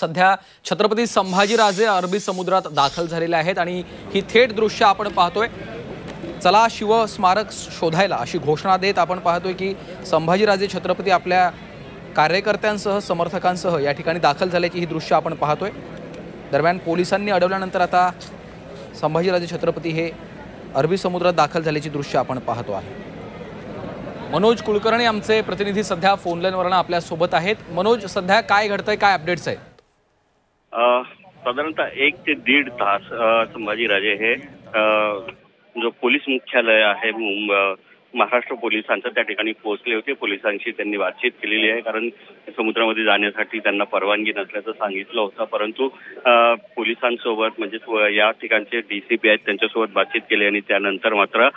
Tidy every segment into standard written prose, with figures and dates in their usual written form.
सध्या छत्रपती संभाजीराजे अरबी समुद्रात दाखल झालेले आहेत आणि ही थेट दृश्य आपण पाहतोय। चला शिव स्मारक शोधायला अशी घोषणा देत आपण पाहतोय की संभाजीराजे छत्रपती आपल्या कार्यकर्त्यांसह समर्थकांसह या ठिकाणी दाखल झाल्याची ही दृश्य आपण पाहतोय। दरम्यान पोलिसांनी अडवल्यानंतर आता संभाजीराजे छत्रपती हे अरबी समुद्रात दाखल झाल्याची दृश्य आपण पाहतो आहे। मनोज कुलकर्णी आमचे प्रतिनिधी सध्या फोन लाईनवरून आपल्या सोबत आहेत। मनोज, सध्या काय घडतंय, काय अपडेट्स आहेत? साधारणतः 1 ते 1.5 तास संभाजीराजे हे जो पोलीस मुख्यालय आहे महाराष्ट्र पोलिसांचं त्या ठिकाणी पोहोचले होते। पोलिसांशी त्यांनी बातचीत केलेली आहे, कारण समुद्रामध्ये जाण्यासाठी त्यांना परवानगी नसल्याचं सांगितलं होतं। परंतु पोलिसांसोबत म्हणजे या ठिकाणचे डीसीपी आहेत त्यांच्यासोबत बातचीत केली आणि त्यानंतर मात्र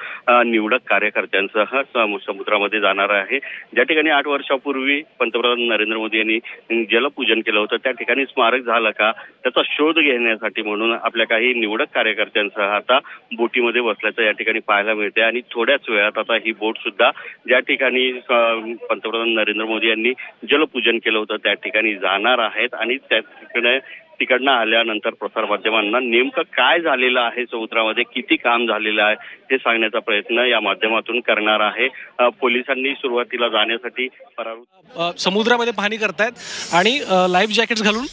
निवडक कार्यकर्त्यांसह समुद्रामध्ये जाणार आहे। ज्या ठिकाणी 8 वर्षापूर्वी पंतप्रधान नरेंद्र मोदी यांनी जलपूजन केलं होतं त्या ठिकाणी स्मारक झालं का त्याचा शोध घेण्यासाठी म्हणून आपल्या काही निवडक कार्यकर्त्यांसह आता बोटीमध्ये बसल्याचं या ठिकाणी पाहायला मिळते आणि थोड्याच वेळात आता ही बोट सुद्धा ज्या ठिकाणी पंतप्रधान नरेंद्र मोदी यांनी जलपूजन केलं होतं त्या ठिकाणी जाणार आहेत आणि तिकडनं आल्यानंतर प्रसारमाध्यमांना नेमकं काय झालेलं आहे, समुद्रामध्ये किती काम झालेलं आहे हे सांगण्याचा प्रयत्न या माध्यमातून करणार आहे। पोलिसांनी सुरुवातीला जाण्यासाठी समुद्रामध्ये पाहणी करतायत आणि लाईफ जॅकेट्स घालून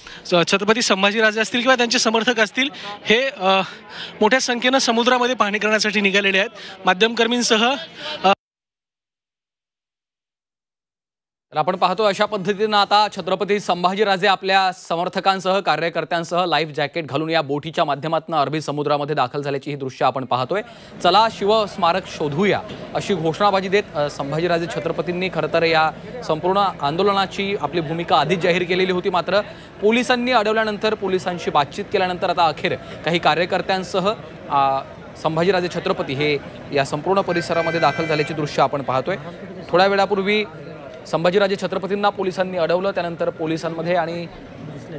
छत्रपती संभाजीराजे असतील किंवा त्यांचे समर्थक असतील हे मोठ्या संख्येने समुद्रामध्ये पाहणी करण्यासाठी निघालेले आहेत। माध्यमकर्मींसह आपण पाहतो अशा पद्धतीने आता छत्रपती संभाजीराजे आपल्या समर्थकांसह कार्यकर्त्यांसह लाईफ जॅकेट घालून या बोटीच्या माध्यमातून अरबी समुद्रामध्ये दाखल झाल्याची ही दृश्य आपण पाहतोय। चला शिव स्मारक शोधूया अशी घोषणाबाजी देत संभाजीराजे छत्रपतींनी खरं तर या संपूर्ण आंदोलनाची आपली भूमिका आधीच जाहीर केलेली होती। मात्र पोलिसांनी अडवल्यानंतर पोलिसांशी बातचीत केल्यानंतर आता अखेर काही कार्यकर्त्यांसह संभाजीराजे छत्रपती हे या संपूर्ण परिसरामध्ये दाखल झाल्याची दृश्य आपण पाहतोय। थोड्या वेळापूर्वी संभाजीराजे छत्रपतींना पोलिसांनी अडवलं, त्यानंतर पोलिसांमध्ये आणि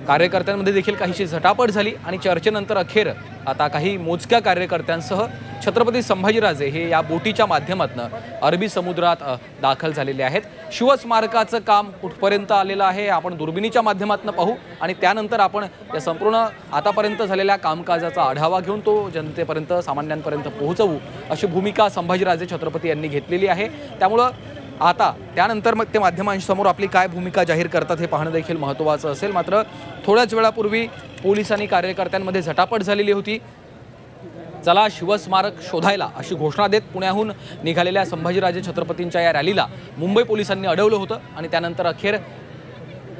कार्यकर्त्यांमध्ये देखील काहीशी झटापट झाली आणि चर्चेनंतर अखेर आता काही मोजक्या कार्यकर्त्यांसह छत्रपती संभाजीराजे हे या बोटीच्या माध्यमातून अरबी समुद्रात दाखल झालेले आहेत। शिवस्मारकाचं काम कुठपर्यंत आलेलं आहे आपण दुर्बिणीच्या माध्यमातून पाहू आणि त्यानंतर आपण या संपूर्ण आतापर्यंत झालेल्या कामकाजाचा आढावा घेऊन तो जनतेपर्यंत सामान्यांपर्यंत पोहोचवू अशी भूमिका संभाजीराजे छत्रपती यांनी घेतलेली आहे। त्यामुळे आता त्यानंतर मग ते माध्यमांसमोर आपली काय भूमिका जाहीर करतात हे पाहणं देखील महत्त्वाचं असेल। मात्र थोड्याच वेळापूर्वी पोलिसांनी कार्यकर्त्यांमध्ये झटापट झालेली होती। चला शिवस्मारक शोधायला अशी घोषणा देत पुण्याहून निघालेल्या संभाजीराजे छत्रपतींच्या या रॅलीला मुंबई पोलिसांनी अडवलं होतं आणि त्यानंतर अखेर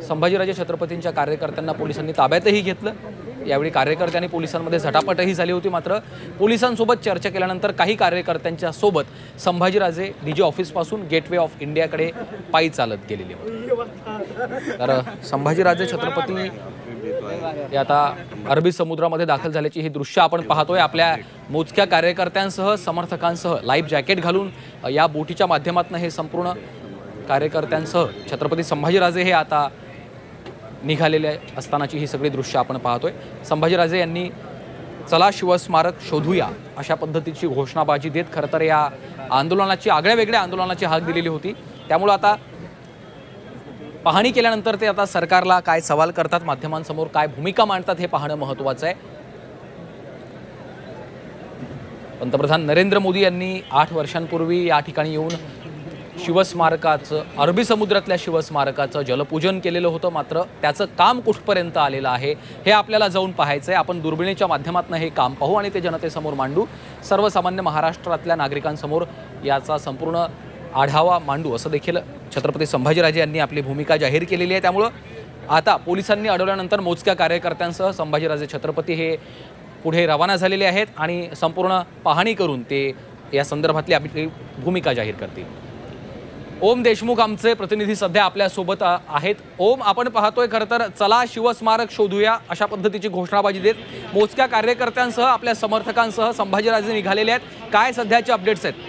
संभाजीराजे छत्रपतींच्या कार्यकर्त्यांना पोलिसांनी ताब्यातही घेतलं। यावेळी कार्यकर्त्यांनी पोलिसांमध्ये झटापटही झाली होती। मात्र पोलिसांसोबत चर्चा केल्यानंतर काही कार्यकर्त्यांच्या सोबत संभाजीराजे डीजी ऑफिसपासून गेटवे ऑफ इंडियाकडे पायी चालत गेलेले होते। तर संभाजीराजे छत्रपती हे आता अरबी समुद्रामध्ये दाखल झाल्याची ही दृश्य आपण पाहतोय। आपल्या मोजक्या कार्यकर्त्यांसह समर्थकांसह लाईफ जॅकेट घालून या बोटीच्या माध्यमातून हे संपूर्ण कार्यकर्त्यांसह छत्रपती संभाजीराजे हे आता निघालेले असतानाची ही सगळी दृश्य आपण पाहतोय। संभाजीराजे यांनी चला शिवस्मारक शोधूया अशा पद्धतीची घोषणाबाजी देत खरं तर या आंदोलनाची आगळ्या वेगळ्या आंदोलनाची हाक दिलेली होती। त्यामुळे आता पाहणी केल्यानंतर ते आता सरकारला काय सवाल करतात, माध्यमांसमोर काय भूमिका मांडतात हे पाहणं महत्त्वाचं आहे। पंतप्रधान नरेंद्र मोदी यांनी 8 वर्षांपूर्वी या ठिकाणी येऊन शिवस्मारकाचं अरबी समुद्रातल्या शिवस्मारकाचं जलपूजन केलेलं होतं। मात्र त्याचं काम कुठपर्यंत आलेलं आहे हे आपल्याला जाऊन पाहायचं आहे। आपण दुर्बिणीच्या माध्यमातून हे काम पाहू आणि ते जनतेसमोर मांडू, सर्वसामान्य महाराष्ट्रातल्या नागरिकांसमोर याचा संपूर्ण आढावा मांडू असं देखील छत्रपती संभाजीराजे यांनी आपली भूमिका जाहीर केलेली आहे। त्यामुळं आता पोलिसांनी अडवल्यानंतर मोजक्या कार्यकर्त्यांसह संभाजीराजे छत्रपती हे पुढे रवाना झालेले आहेत आणि संपूर्ण पाहणी करून ते या संदर्भातली आपली भूमिका जाहीर करतील। ओम देशमुख आमचे प्रतिनिधी सध्या आपल्या सोबत आहेत। ओम, आपण पाहतोय खरं तर चला शिवस्मारक शोधूया अशा पद्धतीची घोषणाबाजी देत मोजक्या कार्यकर्त्यांसह आपल्या समर्थकांसह संभाजीराजे निघालेले आहेत। काय सध्याचे अपडेट्स आहेत?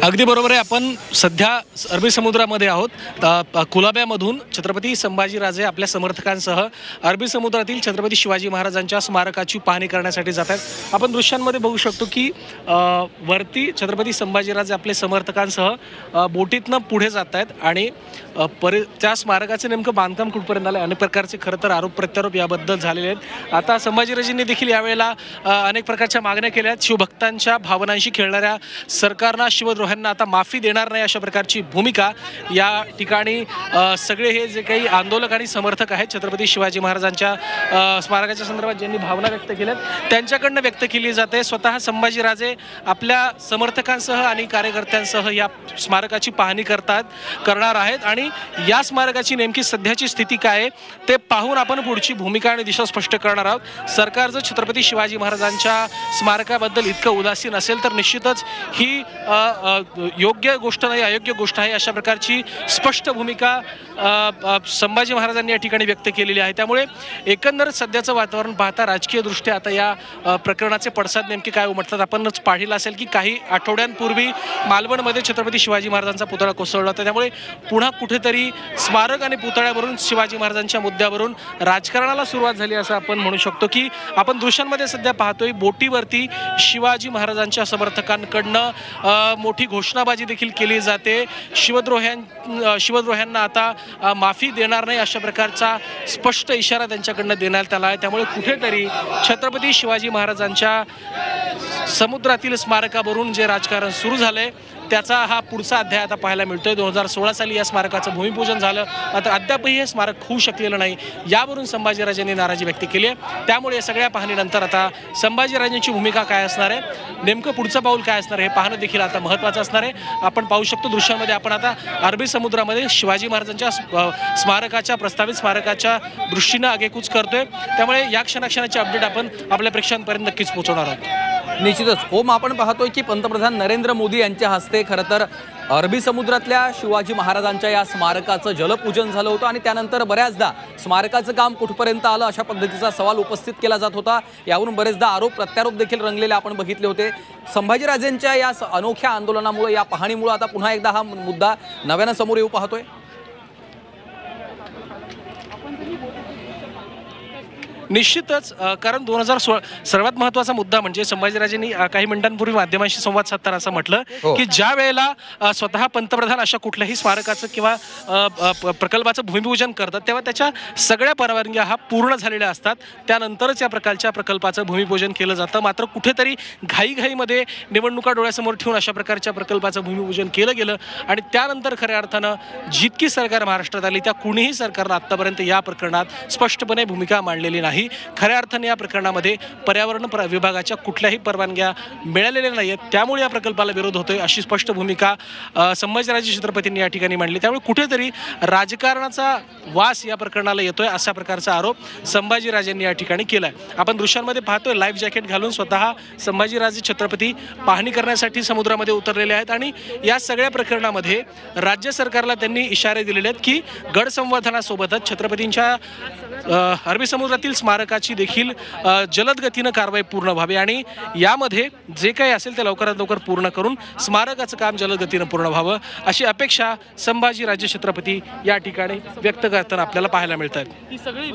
अगदी बरोबर आहे. आपण सध्या अरबी समुद्रामध्ये आहोत. कुलाब्यामधून छत्रपती संभाजीराजे आपल्या समर्थकांसह अरबी समुद्रातील छत्रपती शिवाजी महाराजांच्या स्मारकाची पाहणी करण्यासाठी जात आहेत. आपण दृश्यांमध्ये बघू शकतो की वरती छत्रपती संभाजीराजे आपले समर्थकांसह बोटीतनं पुढे जात आहेत आणि त्या स्मारकाचं नेमकं बांधकाम कुठपर्यंत आलं, अनेक प्रकारचे खरं तर आरोप प्रत्यारोप याबद्दल झालेले आहेत. आता संभाजीराजेंनी देखील यावेळेला अनेक प्रकारच्या मागण्या केल्या आहेत. शिवभक्तांच्या भावनांशी खेळणाऱ्या सरकारनं शिवद्रोह्यांना आता माफी देणार नाही अशा प्रकारची भूमिका या ठिकाणी सगळे हे जे काही आंदोलक आणि समर्थक आहेत छत्रपती शिवाजी महाराजांच्या स्मारकाच्या संदर्भात ज्यांनी भावना व्यक्त केल्यात त्यांच्याकडनं व्यक्त केली जाते. स्वतः संभाजीराजे आपल्या समर्थकांसह आणि कार्यकर्त्यांसह या स्मारकाची पाहणी करणार आहेत आणि या स्मारकाची नेमकी सध्याची स्थिती काय आहे ते पाहून आपण पुढची भूमिका आणि दिशा स्पष्ट करणार आहोत. सरकार जर छत्रपती शिवाजी महाराजांच्या स्मारकाबद्दल इतकं उदासीन असेल तर निश्चितच ही योग्य गोष्ट नाही, अयोग्य गोष्ट आहे अशा प्रकारची स्पष्ट भूमिका संभाजी महाराजांनी या ठिकाणी व्यक्त केलेली आहे. त्यामुळे एकंदर सध्याचं वातावरण पाहता राजकीयदृष्ट्या आता या प्रकरणाचे पडसाद नेमके काय उमटतात. आपणच पाहिलं असेल की काही आठवड्यांपूर्वी मालवणमध्ये छत्रपती शिवाजी महाराजांचा पुतळा कोसळला होता. त्यामुळे पुन्हा कुठेतरी स्मारक आणि पुतळ्यावरून शिवाजी महाराजांच्या मुद्द्यावरून राजकारणाला सुरुवात झाली असं आपण म्हणू शकतो. की आपण दृश्यांमध्ये सध्या पाहतोय बोटीवरती शिवाजी महाराजांच्या समर्थकांकडनं मोठी घोषणाबाजी देखील केली जाते. शिवद्रोह्यांना आता माफी देणार नाही अशा प्रकारचा स्पष्ट इशारा त्यांच्याकडनं देण्यात आला आहे. त्यामुळे कुठेतरी छत्रपती शिवाजी महाराजांच्या समुद्रातील स्मारकावरून जे राजकारण सुरू झालंय त्याचा हा पुढचा अध्याय आता पाहायला मिळतोय. 2016 साली या स्मारकाचं भूमिपूजन झालं, मात्र अद्यापही हे स्मारक होऊ शकलेलं नाही. यावरून संभाजीराजांनी नाराजी व्यक्त केली आहे. त्यामुळे या सगळ्या पाहणीनंतर आता संभाजीराजांची भूमिका काय असणार आहे, नेमकं पुढचं पाऊल काय असणार आहे हे पाहणं देखील आता महत्त्वाचं असणार आहे. आपण पाहू शकतो दृश्यांमध्ये आपण आता अरबी समुद्रामध्ये शिवाजी महाराजांच्या स्मारकाच्या प्रस्तावित स्मारकाच्या दृष्टीनं आगेकूच करतोय. त्यामुळे या क्षणाक्षणाचे अपडेट आपण आपल्या प्रेक्षकांपर्यंत नक्कीच पोहोचवणार आहोत. निश्चितच ओम, आपण पाहतोय की पंतप्रधान नरेंद्र मोदी यांच्या हस्ते खरं तर अरबी समुद्रातल्या शिवाजी महाराजांच्या या स्मारकाचं जलपूजन झालं होतं आणि त्यानंतर बऱ्याचदा स्मारकाचं काम कुठपर्यंत आलं अशा पद्धतीचा सवाल उपस्थित केला जात होता. यावरून बरेचदा आरोप प्रत्यारोप देखील रंगलेले आपण बघितले होते. संभाजीराजेंच्या या अनोख्या आंदोलनामुळे, या पाहणीमुळे आता पुन्हा एकदा हा मुद्दा नव्यानं समोर येऊ पाहतोय. निश्चितच, कारण 2016 सर्वात महत्त्वाचा मुद्दा म्हणजे संभाजीराजेंनी काही मिनिटांपूर्वी माध्यमांशी संवाद साधताना असं म्हटलं की ज्या वेळेला स्वतः पंतप्रधान अशा कुठल्याही स्मारकाचं किंवा प्रकल्पाचं भूमिपूजन करतात तेव्हा त्याच्या सगळ्या परवानग्या हा पूर्ण झालेल्या असतात. त्यानंतरच या प्रकल्पाचं भूमिपूजन केलं जातं. मात्र कुठेतरी घाईघाईमध्ये निवडणुका डोळ्यासमोर ठेवून अशा प्रकारच्या प्रकल्पाचं भूमिपूजन केलं गेलं आणि त्यानंतर खऱ्या अर्थानं जितकी सरकार महाराष्ट्रात आली त्या कुणीही सरकारनं आत्तापर्यंत या प्रकरणात स्पष्टपणे भूमिका मांडलेली नाही. खऱ्या अर्थाने या प्रकरणामध्ये पर्यावरण विभागाच्या कुठल्याही परवानग्या मिळालेल्या नाहीत. त्यामुळे या प्रकल्पाला विरोध होतोय अशी स्पष्ट भूमिका संभाजीराजे छत्रपतींनी या ठिकाणी मांडली. त्यामुळे कुठेतरी राजकारणाचा वास या प्रकरणाला येतोय अशा प्रकारचा आरोप संभाजीराजेंनी या ठिकाणी केलाय. आपण दृश्यांमध्ये पाहतोय लाईफ जॅकेट घालून स्वतः संभाजीराजे छत्रपती पाहणी करण्यासाठी समुद्रामध्ये उतरलेले आहेत आणि या सगळ्या प्रकरणामध्ये राज्य सरकारला त्यांनी इशारे दिलेले आहेत की गड संवर्धनासोबतच छत्रपतींच्या अरबी समुद्रातील स्मारकाची देखील जलद गतीनं कारवाई पूर्ण व्हावी आणि यामध्ये जे काही असेल ते लवकरात लवकर पूर्ण करून स्मारकाचं काम जलद गतीनं पूर्ण व्हावं अशी अपेक्षा संभाजीराजे छत्रपती या ठिकाणी व्यक्त करताना आपल्याला पाहायला मिळतात.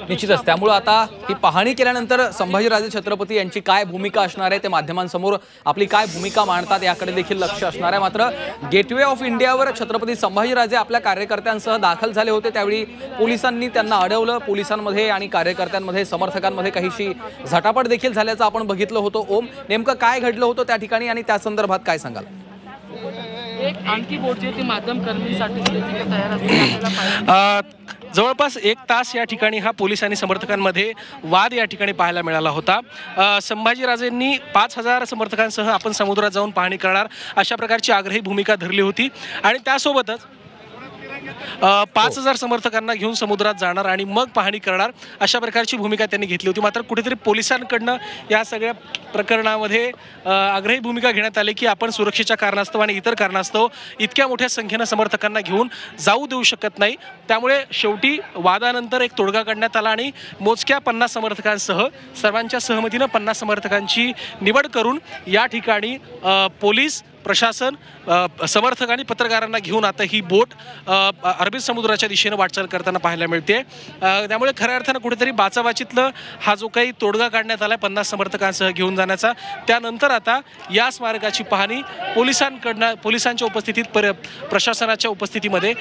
निश्चितच त्यामुळे आता ही पाहणी केल्यानंतर संभाजीराजे छत्रपती यांची काय भूमिका असणार आहे ते माध्यमांसमोर आपली काय भूमिका मांडतात याकडे देखील लक्ष असणार आहे. मात्र गेटवे ऑफ इंडियावर छत्रपती संभाजीराजे आपल्या कार्यकर्त्यांसह दाखल झाले होते. त्यावेळी पोलिसांनी त्यांना अडवलं. पोलिसांमध्ये आणि कार्यकर्त्यांमध्ये समर्थकांमध्ये काहीशी झटापट देखील झाल्याचं आपण बघितलं होतं. ओम, नेमकं काय घडलं होतं त्या ठिकाणी आणि त्या संदर्भात काय सांगाल? एक आणखी बोट जी ती माध्यम कर्मीसाठी तयार असते. जवळपास 1 तास या ठिकाणी हा पोलीस आणि समर्थकांमध्ये वाद या ठिकाणी पाहायला मिळाला होता. संभाजीराजेंनी 5000 समर्थकांसह आपण समुद्रात जाऊन पाहणी करणार अशा प्रकारची आग्रही भूमिका धरली होती आणि त्यासोबतच 5000 समर्थकांना घेऊन समुद्रात जाणार आणि मग पाहणी करणार अशा प्रकारची भूमिका त्यांनी घेतली होती. मात्र कुठेतरी पोलिसांकडनं या सगळ्या प्रकरणामध्ये आग्रही भूमिका घेण्यात आली की आपण सुरक्षेच्या कारणास्तव आणि इतर कारणास्तव इतक्या मोठ्या संख्येनं समर्थकांना घेऊन जाऊ देऊ शकत नाही. त्यामुळे शेवटी वादानंतर एक तोडगा काढण्यात आला आणि मोजक्या 50 समर्थकांसह सर्वांच्या सहमतीनं 50 समर्थकांची निवड करून या ठिकाणी पोलीस प्रशासन समर्थक आणि पत्रकारांना घेऊन आता ही बोट अरबी समुद्राच्या दिशेने वाटचाल करताना पाहायला मिळते। त्यामुळे खऱ्या अर्थानं कुठेतरी बाचाबाचीतलं हा जो काही तोडगा काढण्यात आला 50 समर्थकांसह घेऊन जाण्याचा, त्यानंतर आता या स्मारकाची पाहणी पोलिसांच्या उपस्थितीत प्रशासनाच्या उपस्थितीमध्ये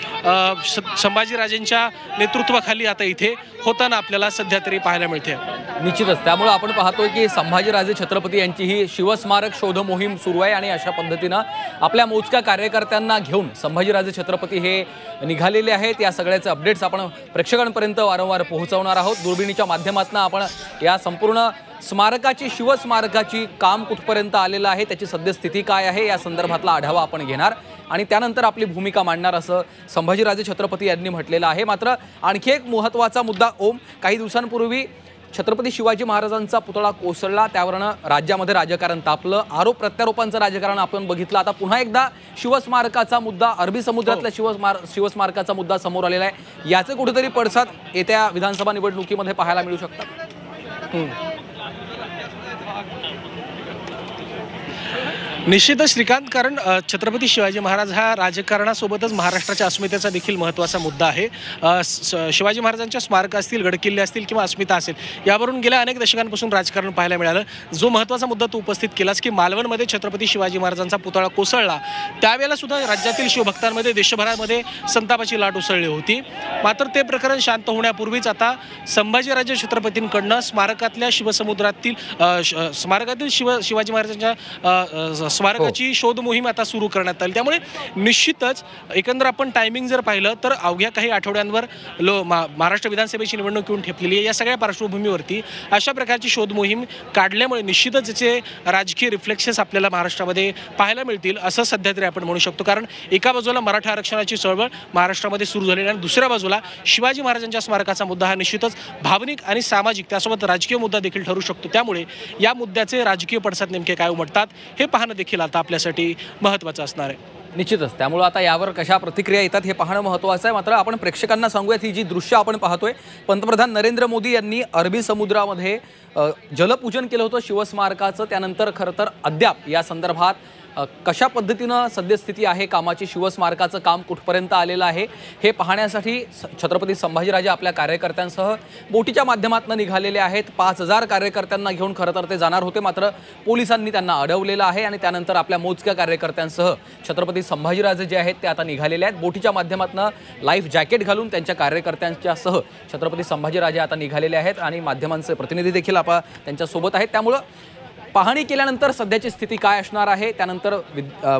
संभाजीराजेंच्या नेतृत्वाखाली आता इथे होताना आपल्याला सध्या तरी पाहायला मिळते। निश्चितच त्यामुळे आपण पाहतोय की संभाजीराजे छत्रपती यांची ही शिवस्मारक शोध मोहीम सुरू आहे आणि अशा पद्धतीनं आपल्या मोजक्या कार्यकर्त्यांना घेऊन संभाजीराजे छत्रपती हे निघालेले आहेत। या सगळ्याचे अपडेट्स आपण प्रेक्षकांपर्यंत वारंवार पोहोचवणार आहोत। दुर्बिणीच्या माध्यमातून आपण या संपूर्ण स्मारकाची शिवस्मारकाची काम कुठपर्यंत आलेलं आहे, त्याची सद्यस्थिती काय आहे या संदर्भातला आढावा आपण घेणार आणि त्यानंतर आपली भूमिका मांडणार असं संभाजीराजे छत्रपती यांनी म्हटलेलं आहे। मात्र आणखी एक महत्त्वाचा मुद्दा ओम, काही दिवसांपूर्वी छत्रपती शिवाजी महाराजांचा पुतळा कोसळला, त्यावरनं राज्यामध्ये राजकारण तापलं, आरोप प्रत्यारोपांचं राजकारण आपण बघितलं। आता पुन्हा एकदा शिवस्मारकाचा मुद्दा, अरबी समुद्रातल्या शिवस्मारकाचा मुद्दा समोर आलेला आहे। याचे कुठेतरी पडसाद येत्या विधानसभा निवडणुकीमध्ये पाहायला मिळू शकतात। निश्चितच श्रीकांत, कारण छत्रपती शिवाजी महाराज हा राजकारणासोबतच महाराष्ट्राच्या अस्मितेचा देखील महत्त्वाचा मुद्दा आहे। शिवाजी महाराजांच्या स्मारक असतील, गडकिल्ले असतील किंवा अस्मिता असेल, यावरून गेल्या अनेक दशकांपासून राजकारण पाहायला मिळालं। जो महत्त्वाचा मुद्दा तू उपस्थित केलास की मालवणमध्ये छत्रपती शिवाजी महाराजांचा पुतळा कोसळला, त्यावेळेला सुद्धा राज्यातील शिवभक्तांमध्ये देशभरामध्ये संतापाची लाट उसळली होती। मात्र ते प्रकरण शांत होण्यापूर्वीच आता संभाजीराजे छत्रपतींकडनं स्मारकातील शिवाजी महाराजांच्या स्मारकाची शोध मोहीम आता सुरू करण्यात आली। त्यामुळे निश्चितच एकंदर आपण टायमिंग जर पाहिलं तर अवघ्या काही आठवड्यांवर महाराष्ट्र विधानसभेची निवडणूक येऊन ठेपलेली आहे। या सगळ्या पार्श्वभूमीवरती अशा प्रकारची शोध मोहीम काढल्यामुळे निश्चितच याचे राजकीय रिफ्लेक्शन्स आपल्याला महाराष्ट्रामध्ये पाहायला मिळतील असं सध्या तरी आपण म्हणू शकतो। कारण एका बाजूला मराठा आरक्षणाची चळवळ महाराष्ट्रामध्ये सुरू झालेली आणि दुसऱ्या बाजूला शिवाजी महाराजांच्या स्मारकाचा मुद्दा हा निश्चितच भावनिक आणि सामाजिक त्यासोबत राजकीय मुद्दा देखील ठरू शकतो। त्यामुळे या मुद्द्याचे राजकीय पडसाद नेमके काय उमटतात हे पाहणं देखील आता आपल्यासाठी महत्त्वाचं असणार आहे। निश्चितच त्यामुळे आता यावर कशा प्रतिक्रिया येतात हे पाहणं महत्त्वाचं आहे। मात्र आपण प्रेक्षकांना सांगूयात ही जी दृश्य आपण पाहतोय, पंतप्रधान नरेंद्र मोदी यांनी अरबी समुद्रामध्ये जलपूजन केलं होतं शिवस्मारकाचं। त्यानंतर खरं तर अद्याप या संदर्भात कशा पद्धतीनं सद्यस्थिती आहे कामाची, शिवस्मारकाचं काम कुठपर्यंत आलेलं आहे हे पाहण्यासाठी छत्रपती संभाजीराजे आपल्या कार्यकर्त्यांसह बोटीच्या माध्यमातून निघालेले आहेत। 5000 कार्यकर्त्यांना घेऊन खरं तर ते जाणार होते, मात्र पोलिसांनी त्यांना अडवलेलं आहे आणि त्यानंतर आपल्या मोजक्या कार्यकर्त्यांसह छत्रपती संभाजीराजे जे आहेत ते आता निघालेले आहेत। बोटीच्या माध्यमातून लाईफ जॅकेट घालून त्यांच्या कार्यकर्त्यांच्यासह छत्रपती संभाजीराजे आता निघालेले आहेत आणि माध्यमांचे प्रतिनिधी देखील आपण त्यांच्यासोबत आहेत। त्यामुळे पाहणी केल्यानंतर सध्याची स्थिती काय असणार आहे, त्यानंतर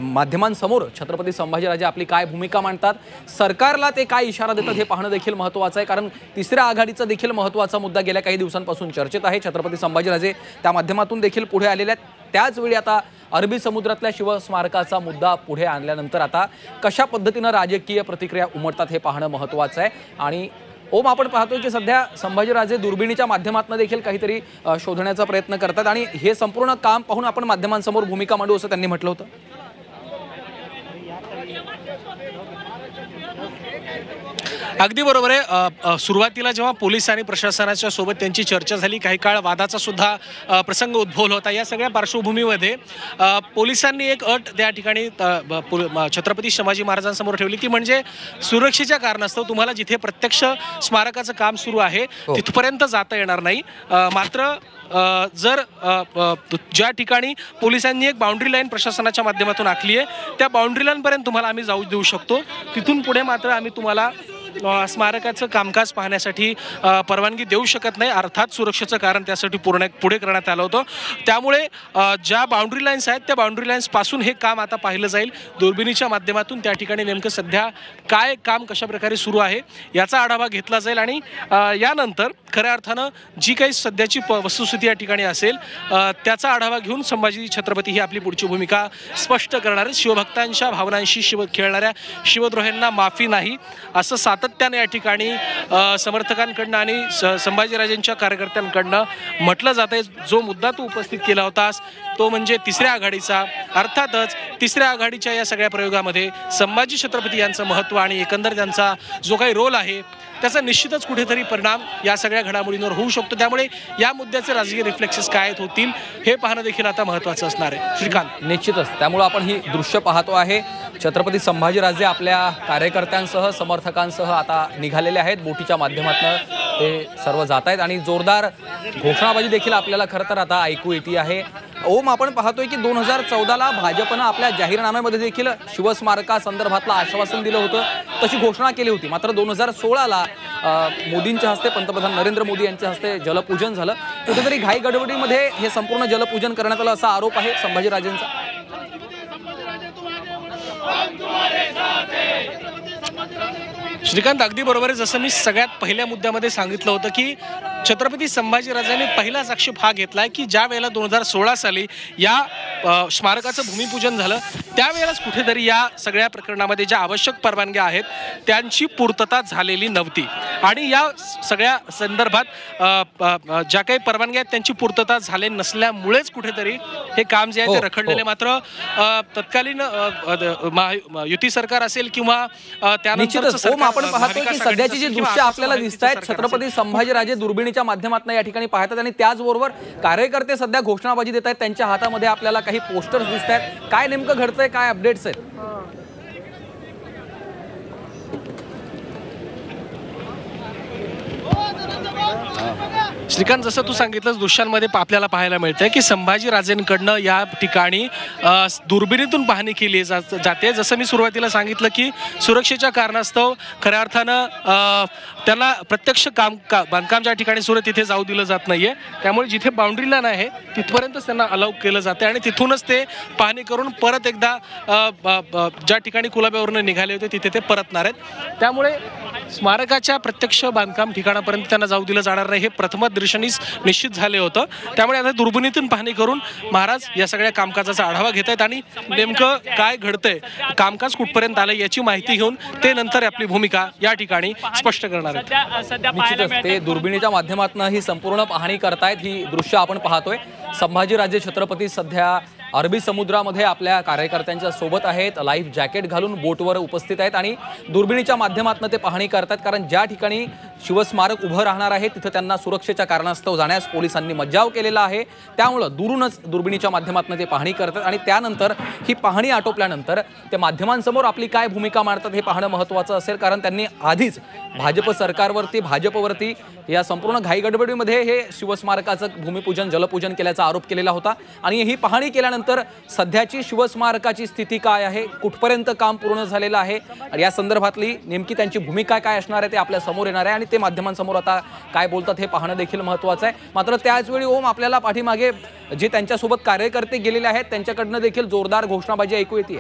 माध्यमांसमोर छत्रपती संभाजीराजे आपली काय भूमिका मांडतात, सरकारला ते काय इशारा देतात हे पाहणं देखील महत्त्वाचं आहे। कारण तिसऱ्या आघाडीचा देखील महत्त्वाचा मुद्दा गेल्या काही दिवसांपासून चर्चेत आहे। छत्रपती संभाजीराजे त्या माध्यमातून देखील पुढे आलेले आहेत। त्याचवेळी आता अरबी समुद्रातल्या शिवस्मारकाचा मुद्दा पुढे आणल्यानंतर आता कशा पद्धतीनं राजकीय प्रतिक्रिया उमटतात हे पाहणं महत्त्वाचं आहे। आणि ओम, आपण पाहतोय की सध्या संभाजीराजे दुर्बिणीच्या माध्यमातून देखील काहीतरी शोधण्याचा प्रयत्न करतात आणि हे संपूर्ण काम पाहून आपण माध्यमांसमोर भूमिका मांडू असं त्यांनी म्हटलं होतं। अगदी बरोबर आहे। सुरुवातीला जेव्हा पोलीस आणि प्रशासनाच्या सोबत त्यांची चर्चा झाली, काही काळ वादाचा सुद्धा प्रसंग उद्भवला होता। या सगळ्या पार्श्वभूमीमध्ये पोलिसांनी एक अट त्या ठिकाणी छत्रपती शिवाजी महाराजांसमोर ठेवली, ती म्हणजे सुरक्षेच्या कारणास्तव तुम्हाला जिथे प्रत्यक्ष स्मारकाचं काम सुरू आहे तिथपर्यंत जाता येणार नाही। मात्र जर ज्या ठिकाणी पोलिसांनी एक बाउंड्री लाईन प्रशासनाच्या माध्यमातून आखली आहे त्या बाउंड्री लाईनपर्यंत तुम्हाला आम्ही जाऊ देऊ शकतो, तिथून पुढे मात्र आम्ही तुम्हाला स्मारकाचं कामकाज पाहण्यासाठी परवानगी देऊ शकत नाही। अर्थात सुरक्षेचं कारण त्यासाठी पुढे करण्यात आलं होतं। त्यामुळे ज्या बाउंड्री लाईन्स आहेत त्या बाउंड्री लाईन्सपासून हे काम आता पाहिलं जाईल दुर्बिणीच्या माध्यमातून। त्या ठिकाणी नेमकं सध्या काय काम कशा प्रकारे सुरू आहे याचा आढावा घेतला जाईल आणि यानंतर खऱ्या अर्थानं जी काही सध्याची वस्तुस्थिती या ठिकाणी असेल त्याचा आढावा घेऊन संभाजी छत्रपती ही आपली पुढची भूमिका स्पष्ट करणार आहेत। शिवभक्तांच्या भावनांशी खेळणाऱ्या शिवद्रोह्यांना माफी नाही असं सातत्याने या ठिकाणी समर्थकांकडनं आणि संभाजीराजेंच्या कार्यकर्त्यांकडनं म्हटलं जातंय। जो मुद्दा तू उपस्थित केला होतास तो म्हणजे तिसऱ्या आघाडीचा। अर्थातच तिसऱ्या आघाडीच्या या सगळ्या प्रयोगामध्ये संभाजी छत्रपती यांचं महत्त्व आणि एकंदर त्यांचा जो काही रोल आहे त्याचा निश्चितच कुठेतरी परिणाम या सगळ्या घडामोडींवर होऊ शकतो. त्यामुळे या मुद्द्याचे राजकीय रिफ्लेक्सेस काय होतील हे पाहणं देखील आता महत्त्वाचं असणार आहे. श्रीकांत, निश्चितच त्यामुळे आपण ही दृश्य पाहतो आहे. छत्रपती संभाजीराजे आपल्या कार्यकर्त्यांसह समर्थकांसह आता निघालेले आहेत. बोटीच्या माध्यमातून ते सर्व जात आहेत आणि जोरदार घोषणाबाजी देखील आपल्याला खरं तर आता ऐकू येते आहे. ओम, आपण पाहतोय की 2014ला भाजपनं आपल्या जाहीरनाम्यामध्ये देखील शिवस्मारकासंदर्भातलं आश्वासन दिलं होतं, तशी घोषणा केली होती. मात्र 2016ला मोदींच्या हस्ते, पंतप्रधान नरेंद्र मोदी यांच्या हस्ते जलपूजन झालं. कुठेतरी घाई गडबडीमध्ये हे संपूर्ण जलपूजन करण्यात आलं असा आरोप आहे संभाजीराजेंचा. श्रीकांत, अगदी बरोबर आहे. जसं मी सगळ्यात पहिल्या मुद्द्यामध्ये सांगितलं होतं की छत्रपती संभाजीराजांनी पहिलाच आक्षेप हा घेतलाय की ज्या वेळेला 2016 साली या स्मारकाचं भूमिपूजन झालं त्यावेळेलाच कुठेतरी या सगळ्या प्रकरणामध्ये ज्या आवश्यक परवानग्या आहेत त्यांची पूर्तता झालेली नव्हती आणि या सगळ्या संदर्भात ज्या काही परवानग्या आहेत त्यांची पूर्तता झाली नसल्यामुळेच कुठेतरी हे काम जे आहे ते रखडलेले. मात्र तत्कालीन युती सरकार असेल किंवा त्यानंतर आपण पाहतो की सध्याची जी दृश्य आपल्याला दिसत आहेत, छत्रपती संभाजीराजे दुर्बिणीच्या माध्यमातून या ठिकाणी पाहतात आणि त्याचबरोबर कार्यकर्ते सध्या घोषणाबाजी देत आहेत. त्यांच्या हातामध्ये आपल्याला काही पोस्टर्स दिसत आहेत. काय नेमकं घडतंय, काय अपडेट्स आहेत? श्रीकांत, जसं तू सांगितलंस दृश्यांमध्ये आपल्याला पाहायला मिळतंय की संभाजीराजेंकडनं या ठिकाणी दुर्बिणीतून पाहणी केली जाते. जसं मी सुरुवातीला सांगितलं की सुरक्षेच्या कारणास्तव खऱ्या अर्थानं त्यांना प्रत्यक्ष बांधकाम ज्या ठिकाणी सुरू आहे तिथे जाऊ दिलं जात नाहीये. त्यामुळे जिथे बाउंड्री लाईन आहे तिथपर्यंतच त्यांना अलाउ केलं जाते आणि तिथूनच ते पाहणी करून परत एकदा ज्या ठिकाणी कुलाब्यावरून निघाले होते तिथे ते परतणार आहेत. त्यामुळे स्मारकाच्या प्रत्यक्ष बांधकाम ठिकाणापर्यंत त्यांना जाऊ दिलं जाणार नाही हे प्रथम दृश्यानीच निश्चित झाले होतं. त्यामुळे आता दुर्बिणीतून पाहणी करून महाराज या सगळ्या कामकाजाचा आढावा घेत आहेत आणि नेमकं काय घडतंय, कामकाज कुठपर्यंत आलं याची माहिती घेऊन ते नंतर आपली भूमिका या ठिकाणी स्पष्ट करणार आहेत. ते दुर्बिणीच्या माध्यमातून ही संपूर्ण पाहणी करतायत. ही दृश्य आपण पाहतोय. संभाजीराजे छत्रपती सध्या अरबी समुद्रामध्ये आपल्या कार्यकर्त्यांच्या सोबत आहेत. लाईफ जॅकेट घालून बोटवर उपस्थित आहेत आणि दुर्बिणीच्या माध्यमातून ते पाहणी करतात. कारण ज्या ठिकाणी शिवस्मारक उभं राहणार आहे तिथं त्यांना सुरक्षेच्या कारणास्तव जाण्यास पोलिसांनी मज्जाव केलेला आहे. त्यामुळं दुरूनच दुर्बिणीच्या माध्यमातून ते पाहणी करतात आणि त्यानंतर ही पाहणी आटोपल्यानंतर ते माध्यमांसमोर आपली काय भूमिका मांडतात हे पाहणं महत्त्वाचं असेल. कारण त्यांनी आधीच भाजप सरकारवरती, भाजपवरती या संपूर्ण घाईगडबडीमध्ये हे शिवस्मारकाचं भूमिपूजन, जलपूजन केल्याचा आरोप केलेला होता आणि ही पाहणी केल्यानंतर सध्याची शिवस्मारकाची स्थिती काय आहे, कुठपर्यंत काम पूर्ण झालेलं आहे आणि या संदर्भातली नेमकी त्यांची भूमिका काय असणार आहे ते आपल्या समोर येणार आहे आणि ते माध्यमांसमोर आता काय बोलतात हे पाहणं देखील महत्त्वाचं आहे. मात्र त्याचवेळी ओम, आपल्याला पाठीमागे जे त्यांच्यासोबत कार्यकर्ते गेलेले आहेत त्यांच्याकडनं देखील जोरदार घोषणाबाजी ऐकू येते.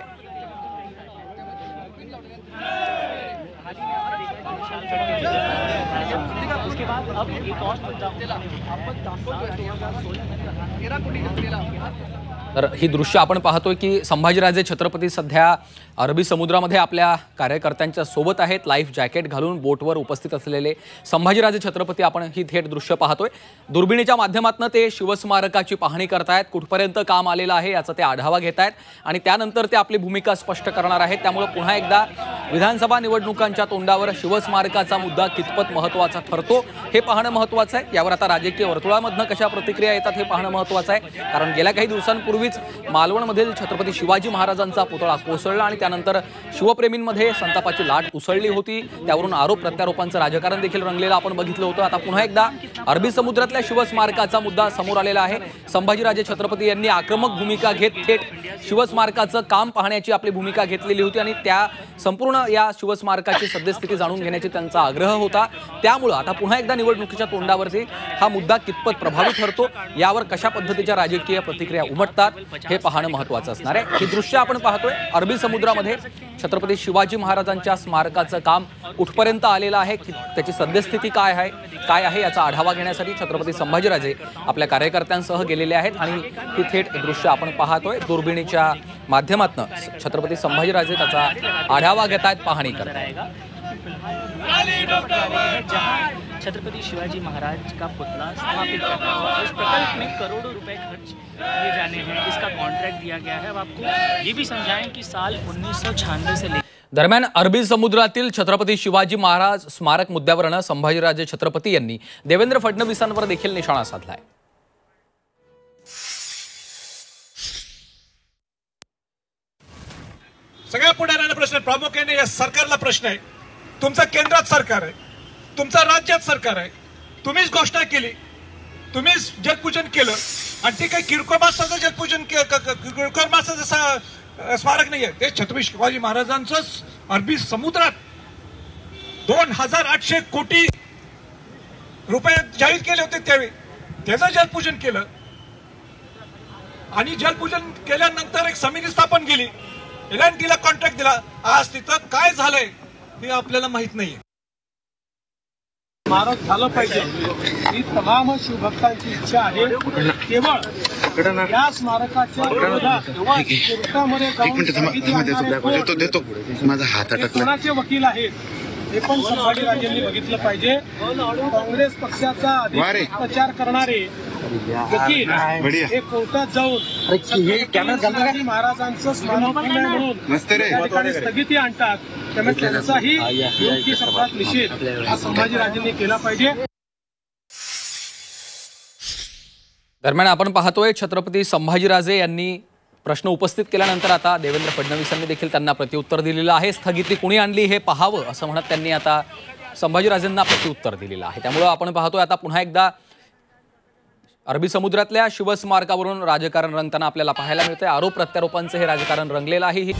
तर ही दृश्य आपण पाहतोय की संभाजीराजे छत्रपती सध्या अरबी समुद्रामध्ये आपल्या कार्यकर्त्यांच्या सोबत आहेत. लाईफ जॅकेट घालून बोटवर उपस्थित असलेले संभाजीराजे छत्रपती आपण ही थेट दृश्य पाहतोय. दुर्बिणीच्या माध्यमातून ते शिवस्मारकाची पाहणी करतायत. कुठपर्यंत काम आलेलं आहे याचा ते आढावा घेत आहेत आणि त्यानंतर ते आपली भूमिका स्पष्ट करणार आहेत. त्यामुळे पुन्हा एकदा विधानसभा निवडणुकांच्या तोंडावर शिवस्मारकाचा मुद्दा कितपत महत्त्वाचा ठरतो हे पाहणं महत्त्वाचं आहे. यावर आता राजकीय वर्तुळामधनं कशा प्रतिक्रिया येतात हे पाहणं महत्त्वाचं आहे. कारण गेल्या काही दिवसांपूर्वीच मालवणमधील छत्रपती शिवाजी महाराजांचा पुतळा कोसळला आणि त्यानंतर शिवप्रेमींमध्ये संतापाची लाट उसळली होती. त्यावरून आरोप प्रत्यारोपांचं राजकारण देखील रंगलेलं आपण बघितलं होतं. आता पुन्हा एकदा अरबी समुद्रातल्या शिवस्मारकाचा मुद्दा समोर आलेला आहे. संभाजीराजे छत्रपती यांनी आक्रमक भूमिका घेत थेट शिवस्मारकाचं काम पाहण्याची आपली भूमिका घेतलेली होती आणि त्या संपूर्ण या शिवस्मारकाची सद्यस्थिती जाणून घेण्याची त्यांचा आग्रह होता. त्यामुळं आता पुन्हा एकदा निवडणुकीच्या तोंडावरती हा मुद्दा कितपत प्रभावी ठरतो, यावर कशा पद्धतीच्या राजकीय प्रतिक्रिया उमटतात हे पाहणं महत्त्वाचं असणार आहे. ही दृश्य आपण पाहतोय. अरबी समुद्रामध्ये छत्रपती शिवाजी महाराजांच्या स्मारकाचं काम कुठपर्यंत आलेलं आहे, त्याची सद्यस्थिती काय आहे याचा आढावा घेण्यासाठी छत्रपती संभाजीराजे आपल्या कार्यकर्त्यांसह गेलेले आहेत आणि ही थेट दृश्य आपण पाहतोय. दुर्बिणीच्या माध्यमातून छत्रपती संभाजीराजे त्याचा आढावा घेत आहेत, पाहणी करत आहेत. छत्रपति शिवाजी महाराज का पुतला स्थापित करना है। इस प्रकल्प में करोड़ों रुपए खर्च किए जाने हैं, इसका कॉन्ट्रैक्ट दिया गया है। अब आपको ये भी समझाएं कि साल 1996 से दरम्यान अरबी समुद्रातील छत्रपती शिवाजी महाराज स्मारक मुद्द्यावरून संभाजीराजे छत्रपती यांनी देवेंद्र फडणवीसांवर देखील निशाणा साधलाय। सगळ्या पुढाऱ्यांना प्रश्न, प्रामुख्याने या सरकारला प्रश्न आहे। तुमचं केंद्रात सरकार आहे, तुमचं राज्यात सरकार आहे, तुम्हीच घोषणा केली, तुम्हीच जलपूजन केलं आणि ते काही किरकोळ माणसाचं जलपूजन, किरकोळ माणसाचं स्मारक नाहीये, ते छत्रपती शिवाजी महाराजांचं अरबी समुद्रात 2800 कोटी रुपये जाहीर केले होते त्यावेळी, त्याचं जलपूजन केलं आणि जलपूजन केल्यानंतर एक समिती स्थापन केली, एलएनटीला कॉन्ट्रॅक्ट दिला। आज तिथं काय झालंय हे आपल्याला माहित नाहीये। स्मारक झालं पाहिजे ही तमाम शिवभक्तांची इच्छा आहे। केवळ या स्मारकाच्या विरोधात कोर्टामध्ये माझा हात अटकला, कोणाचे वकील आहेत हे पण संभाजीराजेंनी बघितलं पाहिजे। काँग्रेस पक्षाचा अधिक प्रचार करणारे वकील हे कोर्टात जाऊन शिवाजी महाराजांचं स्मारक म्हणून त्या ठिकाणी स्थगिती आणतात, त्यामुळे त्यांचाही योग्य शब्दात निषेध हा संभाजीराजेंनी केला पाहिजे। दरम्यान आपण पाहतोय छत्रपती संभाजीराजे यांनी प्रश्न उपस्थित केल्यानंतर आता देवेंद्र फडणवीसांनी देखील त्यांना प्रत्युत्तर दिलेलं आहे। स्थगिती कुणी आणली हे पाहावं असं म्हणत त्यांनी आता संभाजीराजेंना प्रत्युत्तर दिलेलं आहे। त्यामुळे आपण पाहतोय आता पुन्हा एकदा अरबी समुद्रातल्या शिवस्मारकावरून राजकारण रंगताना आपल्याला पाहायला मिळतंय। आरोप प्रत्यारोपांचं हे राजकारण रंगलेलं आहे।